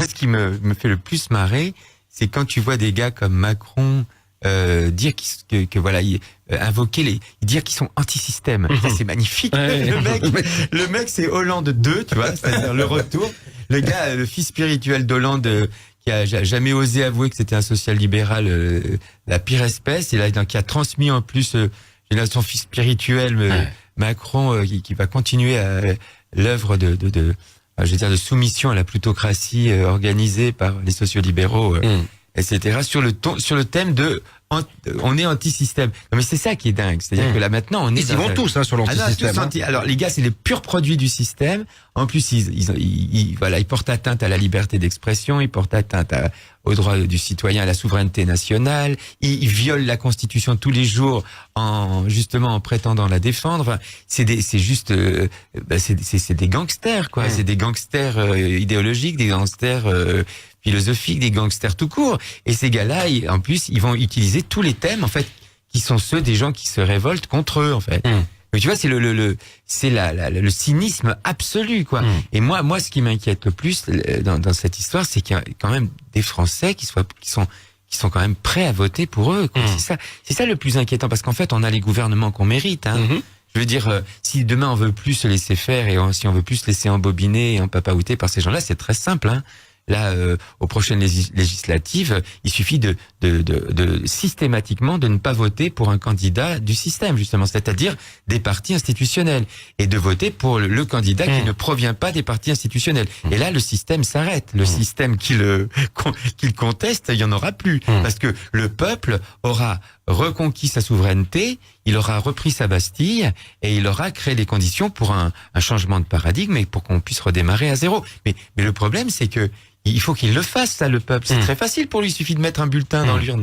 ce qui me fait le plus marrer, c'est quand tu vois des gars comme Macron dire que voilà, dire qu'ils sont anti-système. Ça, c'est magnifique. Ouais. Le mec, c'est Hollande 2, tu vois, c'est-à-dire le retour. Le gars, le fils spirituel d'Hollande, qui a jamais osé avouer que c'était un social-libéral, la pire espèce, et là, qui a transmis en plus son fils spirituel, Macron, qui va continuer l'œuvre je veux dire, de soumission à la plutocratie organisée par les sociolibéraux, etc. Sur le thème de on est anti-système. Non, mais c'est ça qui est dingue. C'est-à-dire que là maintenant on est. Ils vont tous sur l'anti-système. Alors les gars, c'est les purs produits du système. En plus, ils portent atteinte à la liberté d'expression, ils portent atteinte aux droits du citoyen, à la souveraineté nationale. Ils violent la Constitution tous les jours en prétendant la défendre. Enfin, c'est des gangsters, quoi. C'est des gangsters idéologiques, des gangsters philosophiques, des gangsters tout court. Et ces gars-là, en plus, ils vont utiliser tous les thèmes, en fait, qui sont ceux des gens qui se révoltent contre eux, en fait. Mais tu vois, c'est le cynisme absolu, quoi. Et moi, ce qui m'inquiète le plus dans cette histoire, c'est qu'il y a quand même des Français qui sont quand même prêts à voter pour eux, quoi. C'est ça le plus inquiétant, parce qu'en fait, on a les gouvernements qu'on mérite, hein. Je veux dire, si demain on veut plus se laisser faire et si on veut plus se laisser embobiner et empapaouter par ces gens-là, c'est très simple, hein. Là, aux prochaines législatives, il suffit de systématiquement de ne pas voter pour un candidat du système, justement, c'est-à-dire des partis institutionnels, et de voter pour le candidat qui ne provient pas des partis institutionnels. Et là, le système s'arrête. Le système qu'il conteste, il y en aura plus, parce que le peuple aura reconquis sa souveraineté, il aura repris sa Bastille et il aura créé les conditions pour un changement de paradigme et pour qu'on puisse redémarrer à zéro. Mais le problème, c'est que il faut qu'il le fasse, ça, le peuple. C'est très facile pour lui, il suffit de mettre un bulletin dans l'urne.